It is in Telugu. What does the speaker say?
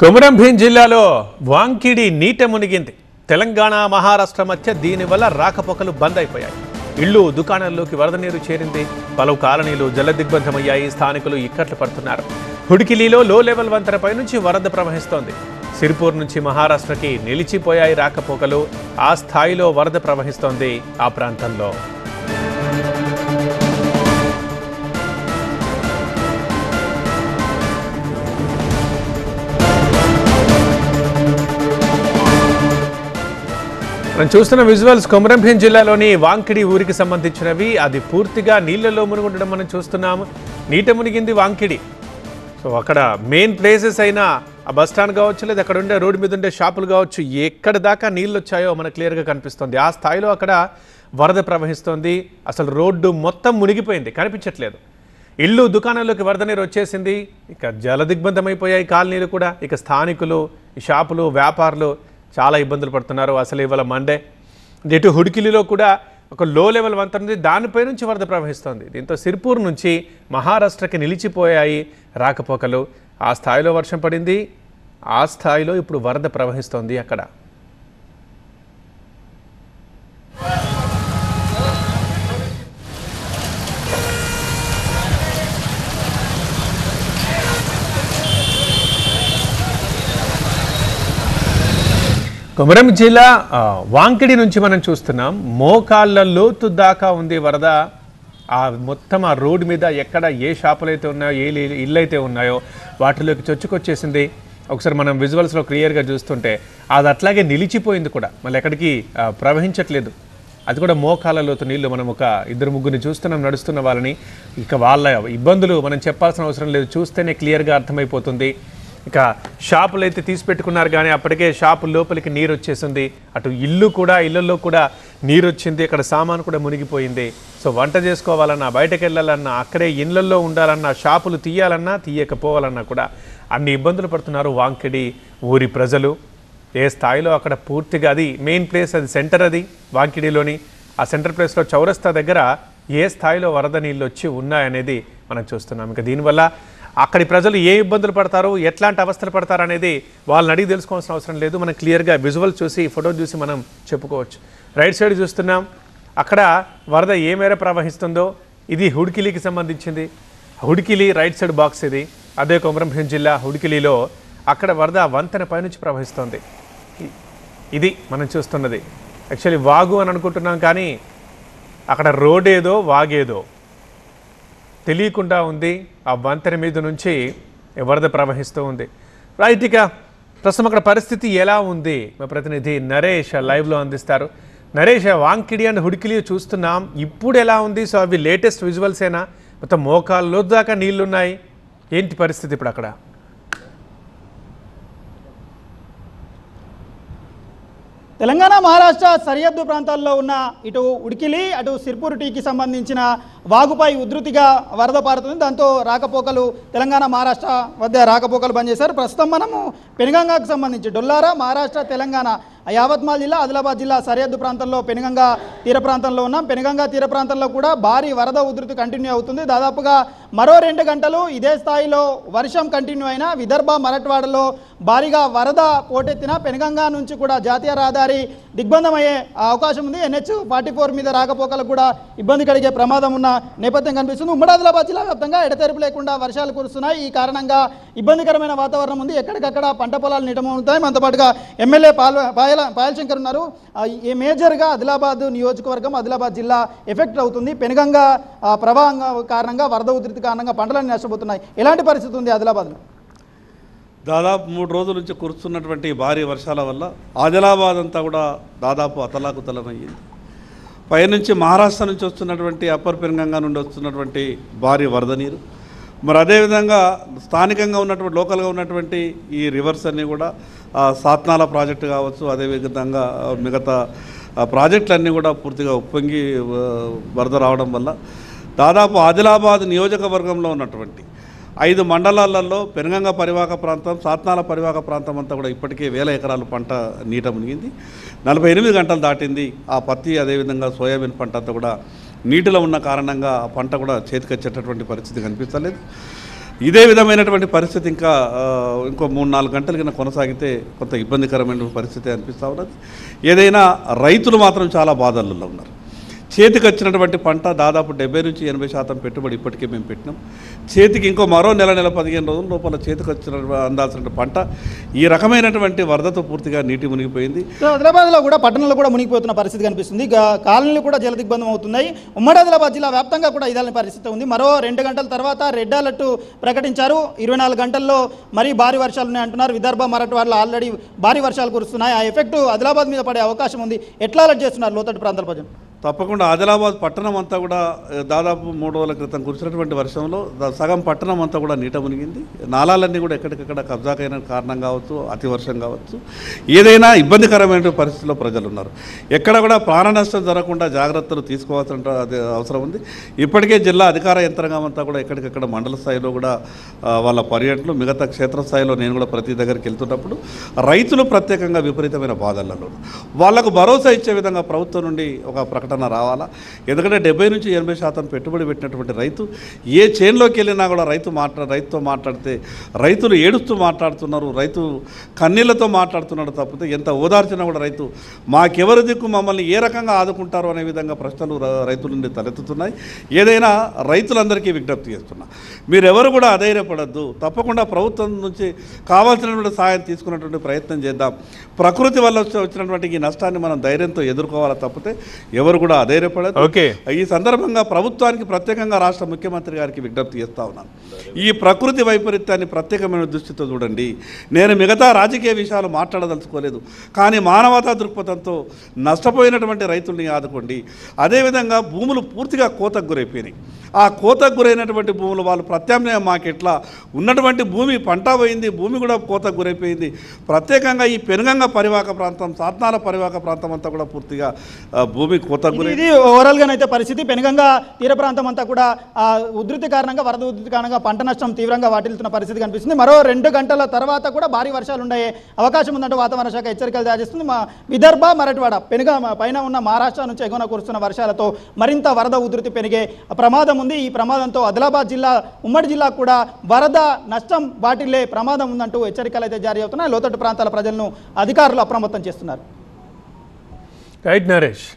కొమరం భీం జిల్లాలో వాంకిడి నీట మునిగింది. తెలంగాణ మహారాష్ట్ర మధ్య దీనివల్ల రాకపోకలు బంద్ అయిపోయాయి. ఇళ్ళు దుకాణాల్లోకి వరద నీరు చేరింది. పలు కాలనీలు జలదిగ్బంధమయ్యాయి. స్థానికులు ఇక్కట్లు పడుతున్నారు. హుడికిలీలో లో లెవెల్ వంతెనపై నుంచి వరద ప్రవహిస్తోంది. సిరిపూర్ నుంచి మహారాష్ట్రకి నిలిచిపోయాయి రాకపోకలు. ఆ స్థాయిలో వరద ప్రవహిస్తోంది ఆ ప్రాంతంలో. మనం చూస్తున్న విజువల్స్ కొమరం భీం జిల్లాలోని వాంకిడి ఊరికి సంబంధించినవి. అది పూర్తిగా నీళ్లలో మునిగుండడం మనం చూస్తున్నాము. నీట మునిగింది వాంకిడి. సో అక్కడ మెయిన్ ప్లేసెస్ అయినా ఆ బస్ స్టాండ్ కావచ్చు, లేదా అక్కడ ఉండే రోడ్డు మీద ఉండే షాపులు కావచ్చు, ఎక్కడ దాకా నీళ్ళు వచ్చాయో మనకు క్లియర్గా కనిపిస్తుంది. ఆ స్థాయిలో అక్కడ వరద ప్రవహిస్తోంది. అసలు రోడ్డు మొత్తం మునిగిపోయింది, కనిపించట్లేదు. ఇళ్ళు దుకాణాల్లోకి వరద నీరు వచ్చేసింది. ఇక జలదిగ్బంధమైపోయాయి కాలనీలు కూడా. ఇక స్థానికులు, షాపులు, వ్యాపారులు చాలా ఇబ్బందులు పడుతున్నారు. అసలు ఇవాళ మండే. ఇటు హుడికిలిలో కూడా ఒక లో లెవెల్ వంతెన ఉంది, దానిపై నుంచి వరద ప్రవహిస్తోంది. దీంతో సిరిపూర్ నుంచి మహారాష్ట్రకి నిలిచిపోయాయి రాకపోకలు. ఆ స్థాయిలో వర్షం పడింది. ఆ స్థాయిలో ఇప్పుడు వరద ప్రవహిస్తోంది అక్కడ. కొమరం జిల్లా వాంకిడి నుంచి మనం చూస్తున్నాం. మోకాళ్ళ లోతు దాకా ఉంది వరద. ఆ మొత్తం ఆ రోడ్డు మీద ఎక్కడ ఏ షాపులు అయితే ఉన్నాయో, ఏ ఇళ్ళు అయితే ఉన్నాయో వాటిలోకి చొచ్చుకొచ్చేసింది. ఒకసారి మనం విజువల్స్లో క్లియర్గా చూస్తుంటే అది అట్లాగే నిలిచిపోయింది కూడా, మళ్ళీ ఎక్కడికి ప్రవహించట్లేదు. అది కూడా మోకాళ్ళ లోతు నీళ్లు. మనం ఒక ఇద్దరు ముగ్గురిని చూస్తున్నాం నడుస్తున్న వాళ్ళని. ఇక వాళ్ళ ఇబ్బందులు మనం చెప్పాల్సిన అవసరం లేదు, చూస్తేనే క్లియర్గా అర్థమైపోతుంది. ఇక షాపులు అయితే తీసి పెట్టుకున్నారు, కానీ అప్పటికే షాపు లోపలికి నీరు వచ్చేసింది. అటు ఇళ్ళల్లో కూడా నీరు వచ్చింది. అక్కడ సామాను కూడా మునిగిపోయింది. సో వంట చేసుకోవాలన్నా, బయటకు వెళ్ళాలన్నా, అక్కడే ఇళ్ళల్లో ఉండాలన్నా, షాపులు తీయాలన్నా, తీయకపోవాలన్నా కూడా అన్ని ఇబ్బందులు పడుతున్నారు వాంకిడి ఊరి ప్రజలు. ఏ స్థాయిలో అక్కడ పూర్తిగా అది మెయిన్ ప్లేస్, అది సెంటర్, అది వాంకిడిలోని ఆ సెంటర్ ప్లేస్లో చౌరస్తా దగ్గర ఏ స్థాయిలో వరద నీళ్ళు వచ్చి ఉన్నాయనేది మనం చూస్తున్నాం. ఇక దీనివల్ల అక్కడి ప్రజలు ఏ ఇబ్బందులు పడతారు, ఎట్లాంటి అవస్థలు పడతారు అనేది వాళ్ళని అడిగి తెలుసుకోవాల్సిన అవసరం లేదు. మనం క్లియర్గా విజువల్ చూసి, ఫోటో చూసి మనం చెప్పుకోవచ్చు. రైట్ సైడ్ చూస్తున్నాం, అక్కడ వరద ఏ మేర ప్రవహిస్తుందో. ఇది హుడికిలీకి సంబంధించింది. హుడికిలీ రైట్ సైడ్ బాక్స్ ఇది. అదే కొమరం భీం జిల్లా హుడికిలీలో అక్కడ వరద వంతెన పైనుంచి ప్రవహిస్తుంది. ఇది మనం చూస్తున్నది. యాక్చువల్లీ వాగు అని అనుకుంటున్నాం, కానీ అక్కడ రోడ్ ఏదో వాగేదో తెలియకుండా ఉంది. ఆ వంతెన మీద నుంచి వరద ప్రవహిస్తూ ఉంది. రైట్, ఇక ప్రస్తుతం అక్కడ పరిస్థితి ఎలా ఉంది మా ప్రతినిధి నరేష్ లైవ్లో అందిస్తారు. నరేష్, వాంకిడి అండ్ హుడికిలి చూస్తున్నాం, ఇప్పుడు ఎలా ఉంది? సో అవి లేటెస్ట్ విజువల్సేనా? మొత్తం మోకాళ్ళలో దాకా నీళ్లున్నాయి. ఏంటి పరిస్థితి ఇప్పుడు అక్కడ? తెలంగాణ మహారాష్ట్ర సరిహద్దు ప్రాంతాల్లో ఉన్న ఇటు ఉడికిలి, అటు సిర్పూర్ టీకి సంబంధించిన వాగుపై ఉధృతిగా వరద పారుతుంది. దాంతో రాకపోకలు తెలంగాణ మహారాష్ట్ర మధ్య రాకపోకలు బంద్ చేశారు. ప్రస్తుతం మనము పెనుగంగాకు సంబంధించి డొల్లారా మహారాష్ట్ర తెలంగాణ యావత్మాల్ జిల్లా, ఆదిలాబాద్ జిల్లా సరిహద్దు ప్రాంతంలో పెనుగంగా తీర ప్రాంతంలో ఉన్నాం. పెనుగంగా తీర ప్రాంతంలో కూడా భారీ వరద ఉధృతి కంటిన్యూ అవుతుంది. దాదాపుగా మరో 2 గంటలు ఇదే స్థాయిలో వర్షం కంటిన్యూ అయినా విదర్భ, మరాఠ్వాడలో భారీగా వరద పోటెత్తిన పెనుగంగా నుంచి కూడా జాతీయ రహదారి దిగ్బంధమయ్యే అవకాశం ఉంది. NH-44 మీద రాకపోకలకు కూడా ఇబ్బంది కలిగే ప్రమాదం ఉన్న నేపథ్యం కనిపిస్తుంది. ఉమ్మడి ఆదిలాబాద్ జిల్లా వ్యాప్తంగా ఎడతెరిపి లేకుండా వర్షాలు కురుస్తున్నాయి. ఈ కారణంగా ఇబ్బందికరమైన వాతావరణం ఉంది. ఎక్కడికక్కడ పంట పొలాలు నిటమవుతాయి. మనతో పాటుగా ఎమ్మెల్యే పాయలశంకర్ ఉన్నారు. ఈ మేజర్గా ఆదిలాబాద్ నియోజకవర్గం, ఆదిలాబాద్ జిల్లా ఎఫెక్ట్ అవుతుంది. పెనుగంగా ప్రవాహం కారణంగా, వరద ఉధృతి కారణంగా పంటలన్నీ నష్టపోతున్నాయి. ఎలాంటి పరిస్థితి ఉంది ఆదిలాబాద్లో? దాదాపు 3 రోజుల నుంచి కురుస్తున్నటువంటి భారీ వర్షాల వల్ల ఆదిలాబాద్ అంతా కూడా దాదాపు అతలాకుతలమయ్యింది. పైనుంచి మహారాష్ట్ర నుంచి వస్తున్నటువంటి అప్పర్ పెనుగంగా నుండి వస్తున్నటువంటి భారీ వరద నీరు, మరి అదేవిధంగా స్థానికంగా ఉన్నటువంటి లోకల్గా ఉన్నటువంటి ఈ రివర్స్ అన్నీ కూడా సాత్నాల ప్రాజెక్టు కావచ్చు, అదేవిధంగా మిగతా ప్రాజెక్టులన్నీ కూడా పూర్తిగా ఉప్పొంగి వరద రావడం వల్ల దాదాపు ఆదిలాబాద్ నియోజకవర్గంలో ఉన్నటువంటి 5 మండలాలలో పెనుగంగా పరివాహక ప్రాంతం, సాత్నాల పరివాహక ప్రాంతం అంతా కూడా ఇప్పటికే 1000 ఎకరాల పంట నీట మునిగింది. 48 గంటలు దాటింది. ఆ పత్తి, అదేవిధంగా సోయాబీన్ పంట అంతా కూడా నీటిలో ఉన్న కారణంగా ఆ పంట కూడా చేతికొచ్చేటటువంటి పరిస్థితి కనిపించలేదు. ఇదే విధమైనటువంటి పరిస్థితి ఇంకా ఇంకో 3-4 గంటల కింద కొనసాగితే కొంత ఇబ్బందికరమైన పరిస్థితి అనిపిస్తూ ఉన్నది. ఏదైనా రైతులు మాత్రం చాలా బాధల్లో ఉన్నారు. చేతికి వచ్చినటువంటి పంట దాదాపు 70-80% పెట్టుబడి ఇప్పటికే మేము పెట్టినాం. చేతికి ఇంకో మరో నెల 15 రోజుల లోపల చేతికి వచ్చిన అందాల్సిన పంట ఈ రకమైనటువంటి వరదతో పూర్తిగా నీటి మునిగిపోయింది. ఆదిలాబాద్లో కూడా పట్టణంలో కూడా మునిగిపోతున్న పరిస్థితి కనిపిస్తుంది. కాలనీలు కూడా జలదిగ్బంధం అవుతున్నాయి. ఉమ్మడి ఆదిలాబాద్ జిల్లా వ్యాప్తంగా కూడా ఇదాలని పరిస్థితి ఉంది. మరో 2 గంటల తర్వాత రెడ్ అలర్ట్ ప్రకటించారు. 24 గంటల్లో మరీ భారీ వర్షాలు ఉన్నాయి అంటున్నారు. విదర్భ మరాఠవాడలో ఆల్రెడీ భారీ వర్షాలు కురుస్తున్నాయి. ఆ ఎఫెక్ట్ ఆదిలాబాద్ మీద పడే అవకాశం ఉంది. ఎట్లా అలర్ట్ చేస్తున్నారు లోతట్టు ప్రాంతాల ప్రజలు? తప్పకుండా ఆదిలాబాద్ పట్టణం అంతా కూడా దాదాపు 3 రోజుల క్రితం కురిసినటువంటి వర్షంలో సగం పట్టణం అంతా కూడా నీట మునిగింది. నాలాలన్నీ కూడా ఎక్కడికక్కడ కబ్జాకైన కారణం కావచ్చు, అతి వర్షం కావచ్చు, ఏదైనా ఇబ్బందికరమైన పరిస్థితిలో ప్రజలు ఉన్నారు. ఎక్కడ కూడా ప్రాణ నష్టం జరగకుండా జాగ్రత్తలు తీసుకోవాల్సిన అవసరం ఉంది. ఇప్పటికే జిల్లా అధికార యంత్రాంగం అంతా కూడా ఎక్కడికక్కడ మండల స్థాయిలో కూడా వాళ్ళ పర్యటనలు, మిగతా క్షేత్రస్థాయిలో నేను కూడా ప్రతి దగ్గరికి వెళ్తున్నప్పుడు రైతులు ప్రత్యేకంగా విపరీతమైన బాధలలో వాళ్లకు భరోసా ఇచ్చే విధంగా ప్రభుత్వం నుండి ఒక ప్రకటన రావాలా. ఎందుకంటే 70-80% పెట్టుబడి పెట్టినటువంటి రైతు ఏ చేన్లోకి వెళ్ళినా కూడా రైతుతో మాట్లాడితే రైతులు ఏడుస్తూ మాట్లాడుతున్నారు, రైతు కన్నీళ్లతో మాట్లాడుతున్నాడు తప్పితే ఎంత ఓదార్చినా కూడా రైతు మాకెవరి దిక్కు, మమ్మల్ని ఏ రకంగా ఆదుకుంటారు అనే విధంగా ప్రశ్నలు రైతుల నుండి తలెత్తుతున్నాయి. ఏదైనా రైతులందరికీ విజ్ఞప్తి చేస్తున్నా, మీరెవరు కూడా అధైర్యపడద్దు. తప్పకుండా ప్రభుత్వం నుంచి కావాల్సినటువంటి సాయం తీసుకున్నటువంటి ప్రయత్నం చేద్దాం. ప్రకృతి వల్ల వచ్చినటువంటి ఈ నష్టాన్ని మనం ధైర్యంతో ఎదుర్కోవాలా తప్పితే ఎవరు కూడా అధైర్యపడదు. ఈ సందర్భంగా ప్రభుత్వానికి ప్రత్యేకంగా రాష్ట్ర ముఖ్యమంత్రి గారికి విజ్ఞప్తి చేస్తా ఉన్నాను. ఈ ప్రకృతి వైపరీత్యాన్ని ప్రత్యేకమైన దృష్టితో చూడండి. నేను మిగతా రాజకీయ విషయాలు మాట్లాడదలుచుకోలేదు, కానీ మానవతా దృక్పథంతో నష్టపోయినటువంటి రైతుల్ని ఆదుకోండి. అదేవిధంగా భూములు పూర్తిగా కోతకు గురైపోయినాయి. ఆ కోతకు గురైనటువంటి భూములు వాళ్ళు ప్రత్యామ్నాయ మాకెట్లా ఉన్నటువంటి భూమి పంట పోయింది, భూమి కూడా కోతకు గురైపోయింది. ప్రత్యేకంగా ఈ పెనుగంగ పరివాహక ప్రాంతం, సాత్నాల పరివాహక ప్రాంతం అంతా కూడా పూర్తిగా భూమి కోతకు గురైంది. ఇది ఓవరాల్గానైతే పరిస్థితి పెనుగంగ తీర ప్రాంతం అంతా కూడా ఉధృతి కారణంగా, వరద ఉధృతి కారణంగా పంట నష్టం తీవ్రంగా వాటిల్తున్న పరిస్థితి కనిపిస్తుంది. మరో 2 గంటల తర్వాత కూడా భారీ వర్షాలు ఉండే అవకాశం ఉందంటూ వాతావరణ శాఖ హెచ్చరికలు జారీ చేస్తుంది. విదర్భ మరాఠవాడ పైన ఉన్న మహారాష్ట్ర నుంచి ఎగువన కురుస్తున్న వర్షాలతో మరింత వరద ఉధృతి పెరిగే ప్రమాదం ఉంది. ఈ ప్రమాదంతో ఆదిలాబాద్ జిల్లా, ఉమ్మడి జిల్లా కూడా వరద నష్టం వాటిల్లే ప్రమాదం ఉందంటూ హెచ్చరికలు అయితే జారీ అవుతున్నాయి. లోతట్టు ప్రాంతాల ప్రజలను అధికారులు అప్రమత్తం చేస్తున్నారు. రైట్ నరేష్.